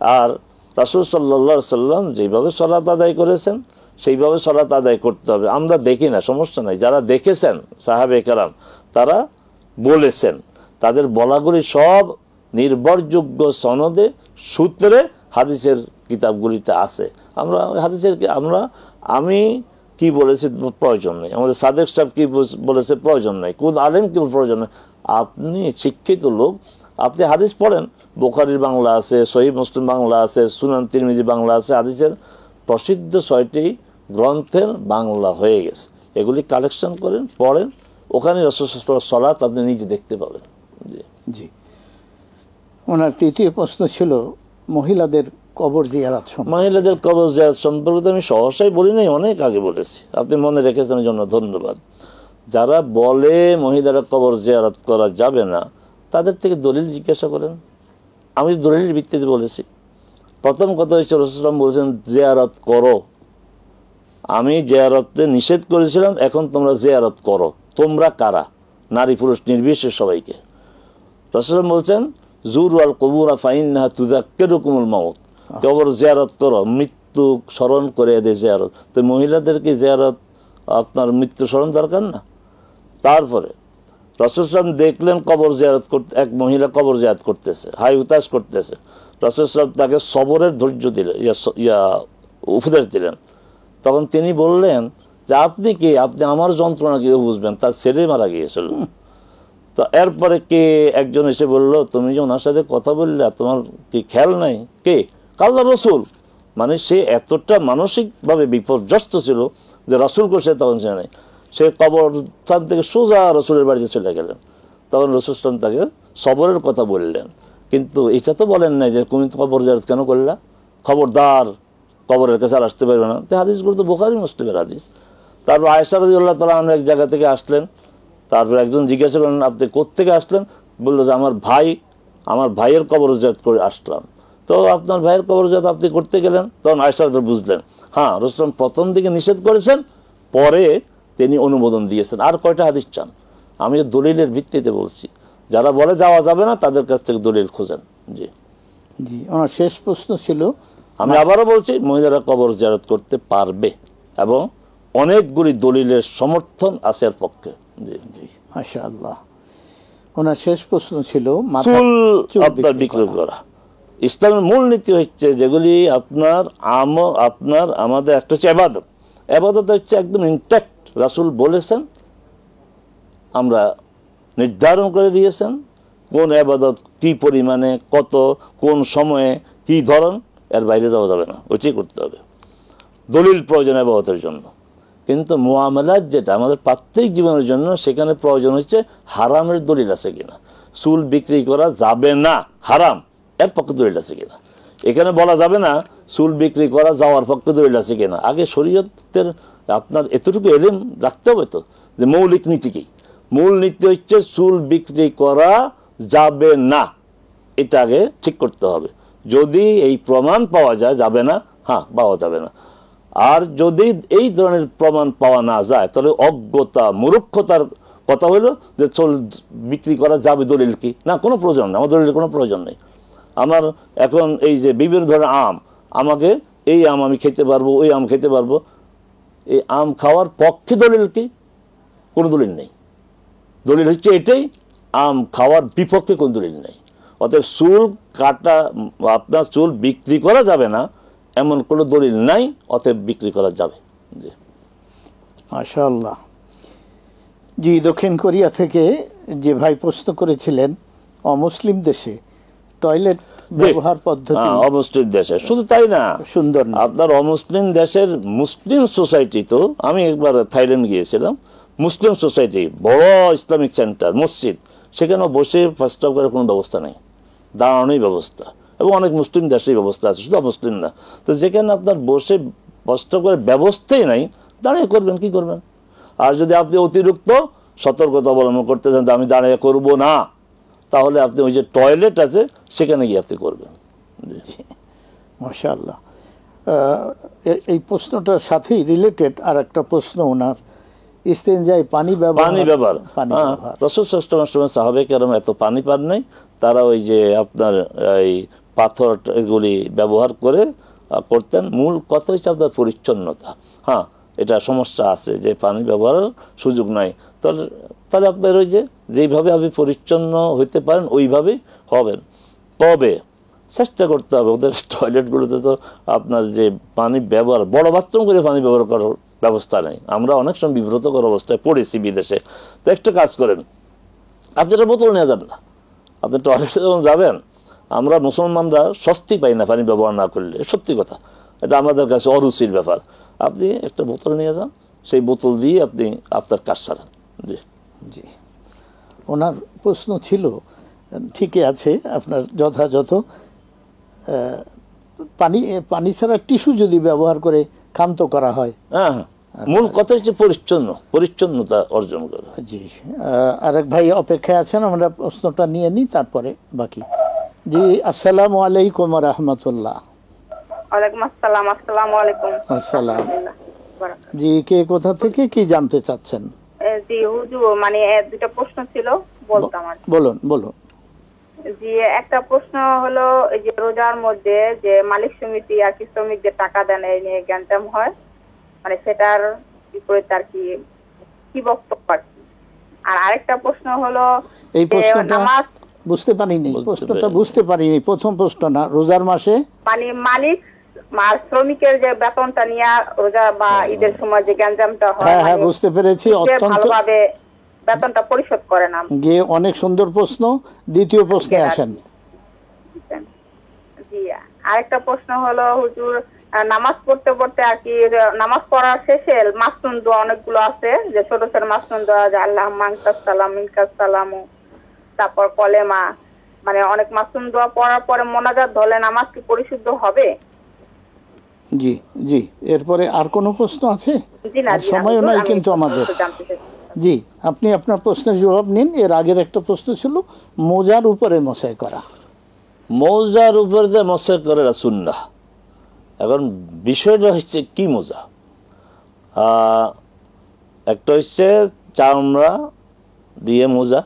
আর রাসূল সাল্লাল্লাহু আলাইহি সাল্লাম যেভাবে সালাত আদায় করেছেন সেইভাবে সালাত আদায় করতে হবে। আমরা দেখি না, সমস্যা নাই। যারা দেখেছেন সাহাবে কেরাম, তারা বলেছেন, তাদের বলাগুলি সব নির্ভরযোগ্য সনদে সূত্রে হাদিসের কিতাবগুলিতে আছে। আমরা হাদিসের আমি কি বলেছি প্রয়োজন নেই, আমাদের সাদেক সাহেব কি বলেছে প্রয়োজন নেই, কোন আলেম কি প্রয়োজন নেই। আপনি শিক্ষিত লোক, আপনি হাদিস পড়েন, বুখারীর বাংলা আছে, সহিহ মুসলিম বাংলা আছে, সুনান তিরমিজি বাংলা আছে, হাদিসের প্রসিদ্ধ 6টি গ্রন্থের বাংলা হয়ে গেছে। এগুলি কালেকশন করেন, পড়েন, ওখানে রাসূল সালাত আপনি নিজে দেখতে পাবেন।
জি। ওনার তৃতীয় প্রশ্ন ছিল মহিলাদের কবর জিয়ারত সম্পর্কে।
মহিলাদের কবর জিয়ারত সম্পর্কে আমি সহসাই বলি নাই, অনেক আগে বলেছি, আপনি মনে রেখেছেন জন্য ধন্যবাদ। যারা বলে মহিলারা কবর জিয়ারত করা যাবে না, তাদের থেকে দলিল জিজ্ঞাসা করেন। আমি দলিলের ভিত্তিতে বলেছি। প্রথম কথা হচ্ছে রাসূল সাল্লাল্লাহু আলাইহি ওয়াসাল্লাম বলেছেন জিয়ারত করো। আমি জিয়ারতে নিষেধ করেছিলাম, এখন তোমরা জিয়ারত করো। তোমরা কারা? নারী পুরুষ নির্বিশেষে সবাইকে। রাসূল সাল্লাল্লাহু আলাইহি ওয়াসাল্লাম বলছেন জুরু আল কুবুরা ফাইন্নাহা তুযাক্কিরুকুমুল মাউত, কবর জিয়ারত করো, মৃত্যু স্মরণ করে দেয় জিয়ারত। তো মহিলাদেরকে জিয়ারত আপনার মৃত্যু স্মরণ দরকার না? তারপরে রাসূল সাল্লাল্লাহু আলাইহি ওয়াসাল্লাম দেখলেন কবর জিয়ারত করতে, এক মহিলা কবর জিয়ারত করতেছে, হাই হুতাশ করতেছে। রাসূল সাল্লাল্লাহু আলাইহি ওয়াসাল্লাম তাকে সবরের ধৈর্য দিলেন, উপদেশ দিলেন। তখন তিনি বললেন যে আপনি কি, আপনি আমার যন্ত্রণা কি বুঝবেন, তার ছেলে মারা গিয়েছিল। তো এরপরে কে একজন এসে বলল, তুমি যে ওনার সাথে কথা বললে, তোমার কি খেয়াল নাই? কে? আল্লাহর রাসূল। মানে সে এতটা মানসিকভাবে বিপর্যস্ত ছিল যে রাসূলকে সে তখন সে নাই। সে কবরস্থান থেকে সোজা রাসূলের বাড়িতে চলে গেলেন। তখন রাসূল সাল্লাল্লাহু আলাইহি ওয়াসাল্লাম তাকে সবরের কথা বললেন, কিন্তু এটা তো বলেন নাই যে তুমি তো কবর জিয়ারত কেন করলা, খবরদার কবরের কাছে আর আসতে পারবে না। তো হাদিসগুলো তো বুখারী মুসলিমের হাদিস। তারপর আয়েশা রাদিয়াল্লাহু তাআলা আনহা এক জায়গা থেকে আসলেন। তারপর একজন জিজ্ঞাসা করলেন আপনি কোত্থেকে আসলেন? বললো যে আমার ভাইয়ের কবর জিয়ারত করে আসলাম। তো আপনার ভাইয়ের কবর জিয়ারত আপনি করতে গেলেন? তখন আয়েশা রাদিয়াল্লাহু বুঝলেন, হ্যাঁ রাসূল প্রথম দিকে নিষেধ করেছেন, পরে তিনি অনুমোদন দিয়েছেন। আর কয়টা হাদিস চান? আমি দলিলের ভিত্তিতে বলছি। যারা বলে যাওয়া যাবে না, তাদের কাছ থেকে দলিল খোঁজেন। জি
জি। আমার শেষ প্রশ্ন ছিল,
আমি আবারও বলছি, মহিলারা কবর জিয়ারত করতে পারবে এবং অনেকগুলি দলিলের সমর্থন আছে এর পক্ষে। জি জি,
মাশাআল্লাহ। ওনার শেষ প্রশ্ন ছিল
চুল আপনার বিক্রি করা। ইসলামের মূল নীতি হচ্ছে যেগুলি আপনার আমাদের একটা হচ্ছে এবাদত। এবাদত হচ্ছে একদম ইনট্যাক্ট। রাসূল বলেছেন, আমরা নির্ধারণ করে দিয়েছেন কোন এবাদত কি পরিমাণে, কত, কোন সময়ে, কি ধরন, এর বাইরে যাওয়া যাবে না, ওইটাই করতে হবে। দলিল প্রয়োজন এবাদতের জন্য। কিন্তু মুআমালাত যেটা আমাদের প্রত্যেক জীবনের জন্য, সেখানে প্রয়োজন হচ্ছে হারামের দলিল আছে কিনা। চুল বিক্রি করা যাবে না, হারাম, এর পক্ষে দলিল আছে কিনা। এখানে বলা যাবে না চুল বিক্রি করা যাওয়ার পক্ষে দলিল আছে কিনা। আগে শরীয়তের আপনার এতটুকু এলিম রাখতে হবে তো, যে মৌলিক নীতি কি। মূল নীতি হচ্ছে চুল বিক্রি করা যাবে না, এটা আগে ঠিক করতে হবে। যদি এই প্রমাণ পাওয়া যায় যাবে না, হ্যাঁ পাওয়া যাবে না। আর যদি এই ধরনের প্রমাণ পাওয়া না যায়, তাহলে অজ্ঞতা, মূর্খতার কথা হলো যে চুল বিক্রি করা যাবে, দলিল কি? না, কোনো প্রয়োজন নেই, আমার দলিলের কোনো প্রয়োজন নেই। আমার এখন এই যে বিভিন্ন ধরনের আম, আমাকে এই আম আমি খেতে পারবো, ওই আম খেতে পারবো, এই আম খাওয়ার পক্ষে দলিল কি? কোনো দলিল নেই। দলিল হচ্ছে এটাই, আম খাওয়ার বিপক্ষে কোনো দলিল নেই। অতএব চুল কাটা, আপনার চুল বিক্রি করা যাবে না এমন কোনো দলিল নাই, অতএব বিক্রি করা যাবে। জি
মাশাআল্লাহ। জি, দক্ষিণ কোরিয়া থেকে যে ভাই প্রশ্ন করেছিলেন, অমুসলিম দেশে টয়লেট ব্যবহার পদ্ধতি
অমুসলিম দেশে। শুধু তাই না,
সুন্দর না।
আপনার অমুসলিম দেশের মুসলিম সোসাইটি, তো আমি একবার থাইল্যান্ড গিয়েছিলাম, মুসলিম সোসাইটি, বড় ইসলামিক সেন্টার, মসজিদ, সেখানে বসে প্রস্তাব করার কোনো ব্যবস্থা নেই, দাঁড়ানোই ব্যবস্থা, এবং অনেক মুসলিম দেশেই ব্যবস্থা আছে, শুধু মুসলিম না। তো যেখানে আপনার বসে প্রস্তাব করার ব্যবস্থাই নাই, দাঁড়িয়ে করবেন, কি করবেন? আর যদি আপনি অতিরিক্ত সতর্কতা অবলম্বন করতে চান, আমি দাঁড়িয়ে করব না, তাহলে আপনি ওই যে টয়লেট আছে সেখানে গিয়ে আপনি করবেন।
মাশাআল্লাহ। এই প্রশ্নটার সাথেই রিলেটেড আর একটা প্রশ্ন ওনার, ইস্তেঞ্জায় পানি ব্যবহার।
রাসূল সাল্লাল্লাহু আলাইহি ওয়াসাল্লাম সাহাবে কেরাম এত পানি পান নাই, তারা ওই যে আপনার এই পাথর এগুলি ব্যবহার করে করতেন। মূল কথা হচ্ছে আপনার পরিচ্ছন্নতা। হ্যাঁ, এটা সমস্যা আছে যে পানি ব্যবহারের সুযোগ নাই, তাহলে আপনার ওই যে যেইভাবে আপনি পরিচ্ছন্ন হইতে পারেন ওইভাবেই হবেন। তবে চেষ্টা করতে হবে, ওদের টয়লেটগুলোতে তো আপনার যে পানি ব্যবহার, বড় বাথরুম করে পানি ব্যবহার করার ব্যবস্থা নেই। আমরা অনেক সময় বিব্রতকর অবস্থায় পড়েছি বিদেশে। তো একটা কাজ করেন, আপনি একটা বোতল নিয়ে যান না, আপনি টয়লেটে যখন যাবেন, আমরা মুসলমানরা স্বস্তি পাই না পানি ব্যবহার না করলে, সত্যি কথা, এটা আমাদের কাছে অরুচির ব্যাপার। আপনি একটা বোতল নিয়ে যান, সেই বোতল দিয়ে আপনি আপনার কাজ সারান। জি
জি, ওনার প্রশ্ন ছিল ঠিকই আছে আপনার যথাযথ। পানি ছাড়া টিস্যু যদি ব্যবহার করে ক্ষান্ত করা হয়।
হ্যাঁ, মূল কথা হচ্ছে পরিচ্ছন্নতা অর্জন করা।
জি, আরেক ভাই অপেক্ষায় আছেন, আমরা প্রশ্নটা নিয়ে নিই, তারপরে বাকি। জি, আসসালামু আলাইকুম ওয়া রাহমাতুল্লাহ।
ওয়ালাইকুম আসসালাম। আসসালামু আলাইকুম।
আসসালাম। জি, কে কোথা থেকে কি জানতে চাচ্ছেন?
জি হুজুর, মানে দুটো প্রশ্ন ছিল, বলতাম আর।
বলুন বলুন।
জি, একটা প্রশ্ন হলো, এই যে রোজার মধ্যে যে মালিক সমিতি আর কি শ্রমিকদের টাকা দেন, এই নিয়ে জ্ঞানজাম হয়, মানে সেটার বিপরীত আর কি বক্তব্য আর কি। আর আরেকটা প্রশ্ন হলো,
এই প্রশ্নটা বুঝতে পারিনি, প্রশ্নটা বুঝতে পারিনি, প্রথম প্রশ্ন না, রোজার মাসে
মানে মালিক আর শ্রমিকের যে বেতনটা নিয়ে রোজা বা ঈদের সময় যে জ্ঞানজামটা হয়,
হ্যাঁ বুঝতে পেরেছি, অত্যন্ত
ভালোভাবে বেতনটা পরিশোধ করে না।
জি, অনেক সুন্দর প্রশ্ন। দ্বিতীয় প্রশ্নে আসেন।
জি, আরেকটা প্রশ্ন হলো হুজুর, নামাজ পড়তে পড়তে আর কি, নামাজ পড়ার শেষে মাসনুন দোয়া অনেকগুলো আছে, যে ছোট ছোট মাসনুন দোয়া, যে আল্লাহ মানকাস সালাম মিনকাস সালামু, তারপর কলেমা, মানে অনেক মাসনুন দোয়া পড়ার পরে মোনাজাত ধরলে নামাজ কি পরিশুদ্ধ হবে?
জি জি, এরপরে আর কোনো প্রশ্ন আছে? সময়ও নাই কিন্তু আমাদের। জি, আপনি আপনার প্রশ্নের জবাব নিন। এর আগের একটা প্রশ্ন ছিল মোজার উপরে মশাই করা।
মোজার উপরে যে মশাই করে সুন্নাহ। এখন বিষয়টা হচ্ছে কি মোজা? একটা হচ্ছে চামড়া দিয়ে মোজা।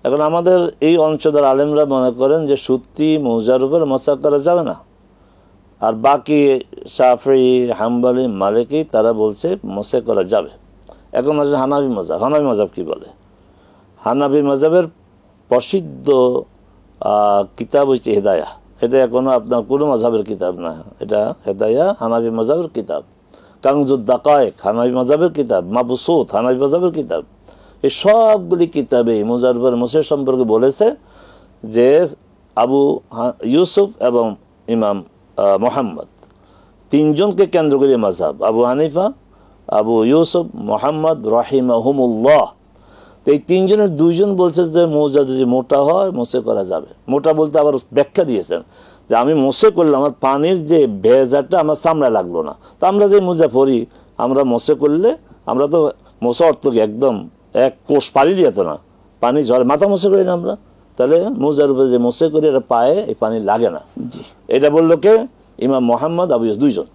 এখন আমাদের এই অঞ্চলের আলেমরা মনে করেন যে সুতি মোজার উপরে মশা করা যাবে না, আর বাকি শাফি, হাম্বলি, মালিকি তারা বলছে মশা করা যাবে। এখন আছে হানাফি মজাব। হানাফি মজাব কি বলে? হানাফি মজাবের প্রসিদ্ধ কিতাব হচ্ছে হেদায়া। এটা এখনো আপনার কোনো মজাবের কিতাব না, এটা হেদায়া হানাফি মজাবের কিতাব। কাংজুদ দাকায়েক হানাফি মজাবের কিতাব। মাবসুত হানাফি মজাবের কিতাব। এই সবগুলি কিতাবে মোজার উপর মশার সম্পর্কে বলেছে যে আবু ইউসুফ এবং ইমাম মোহাম্মদ তিনজনকে কেন্দ্র করে মাযহাব, আবু হানিফা, আবু ইউসুফ, মোহাম্মদ রাহিমাহুমুল্লাহ। তো এই তিনজনের দুইজন বলছে যে মোজা যদি মোটা হয় মোসে করা যাবে। মোটা বলতে আবার ব্যাখ্যা দিয়েছেন যে আমি মোসে করলে আমার পানির যে ভেজাটা আমার চামড়ায় লাগলো না। তো আমরা যে মোজা পরি, আমরা মোসে করলে, আমরা তো মোসা অর্থ কি একদম এক কোষ পানি দিয়ে তো না, পানি ঝরে মাথা মোসে করি না আমরা, তাহলে মোজার উপরে যে মোসে করি এটা পায়ে এই পানি লাগে না। এটা বললো কে? ইমাম মোহাম্মদ, আবু ইউসুফ, দুইজন।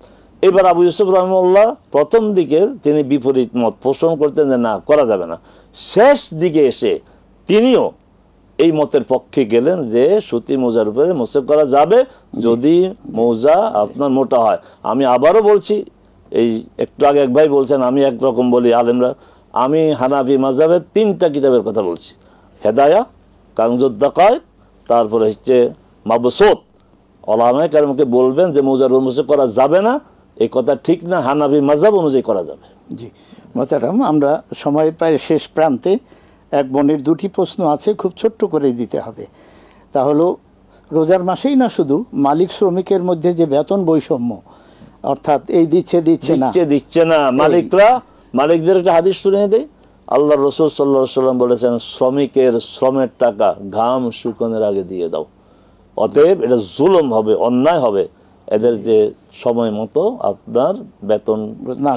এবার আবু ইউসুফ রহমুল্লাহ প্রথম দিকে তিনি বিপরীত মত পোষণ করতেন যে না করা যাবে না। শেষ দিকে এসে তিনিও এই মতের পক্ষে গেলেন যে সুতি মোজার উপরে মোসে করা যাবে যদি মোজা আপনার মোটা হয়। আমি আবারও বলছি, এই একটু আগে এক ভাই বলছেন আমি একরকম বলি আলেমরা, আমি হানাফি মাযহাবের 3টা কিতাবের কথা বলছি, হেদায়া, কাংজুদ দাকায়েক, তারপরে হচ্ছে মাবসুত। ওলামায়ে কেরামকে বলবেন যে মোজার উপর মোসে করা যাবে না, এই কথা ঠিক না, হানাফি মাযহাব অনুযায়ী করা যাবে।
জি মোহতারাম, আমরা সময় প্রায় শেষ প্রান্তে। এক বোনের 2টি প্রশ্ন আছে, খুব ছোট্ট করে দিতে হবে। তা হলো রোজার মাসেই না, শুধু মালিক শ্রমিকের মধ্যে যে বেতন বৈষম্য, অর্থাৎ এই দিচ্ছে না
মালিকদের একটা হাদিস শুনিয়ে দেয়। আল্লাহ রসুল সাল্লাল্লাহু আলাইহি ওয়াসাল্লাম বলেছেন, শ্রমিকের শ্রমের টাকা ঘাম শুকানোর আগে দিয়ে দাও। অতএব এটা জুলুম হবে, অন্যায় হবে এদের যে সময় মতো আপনার বেতন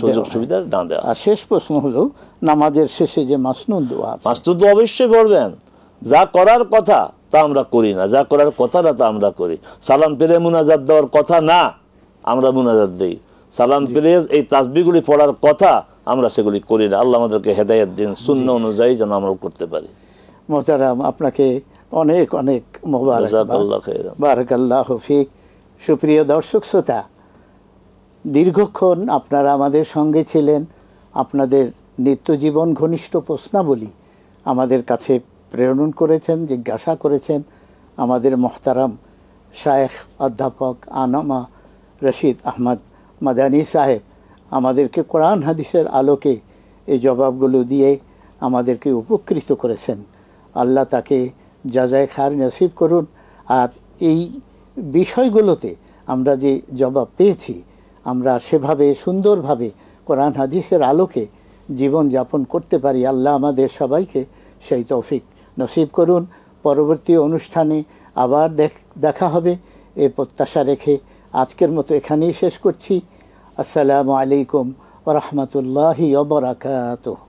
সুযোগ সুবিধা না দেওয়া।
আর শেষ প্রশ্ন হলো, নামাজের শেষে যে মাসনুন দোয়া,
মাসনুন দোয়া অবশ্যই পড়বেন। যা করার কথা তা আমরা করি না, যা করার কথা না তা আমরা করি। সালাম পেরে মুনাজাত দেওয়ার কথা না, আমরা মুনাজাত দেই। সালাম পেরে এই তাসবিহগুলি পড়ার কথা, আমরা সেগুলি করি না। আল্লাহ আমাদেরকে হেদায়েত দিন, সুন্নাহ অনুযায়ী যেন আমরা করতে পারি।
মোহতারাম, আপনাকে অনেক অনেক মোবারকবাদ, বারাকাল্লাহু ফিক। সুপ্রিয় দর্শক শ্রোতা, দীর্ঘক্ষণ আপনারা আমাদের সঙ্গে ছিলেন। আপনাদের নিত্যজীবন ঘনিষ্ঠ প্রশ্নাবলী আমাদের কাছে প্রেরণ করেছেন, জিজ্ঞাসা করেছেন। আমাদের মোহতারাম শায়েখ অধ্যাপক আনামা রশিদ আহমদ মাদানী সাহেব আমাদেরকে কোরআন হাদিসের আলোকে এই জবাবগুলো দিয়ে আমাদেরকে উপকৃত করেছেন। আল্লাহ তাকে জাযায়ে খায়র নসিব করুন। আর এই বিষয়গুলোতে আমরা যে জবাব পেয়েছি, আমরা সেভাবে সুন্দরভাবে কোরআন হাদিসের আলোকে জীবন যাপন করতে পারি। আল্লাহ আমাদের সবাইকে সেই তৌফিক নসিব করুন। পরবর্তী অনুষ্ঠানে আবার দেখা হবে এই প্রত্যাশা রেখে আজকের মতো এখানেই শেষ করছি। আসসালামু আলাইকুম ওয়া রাহমাতুল্লাহি ওয়া বারাকাতুহু।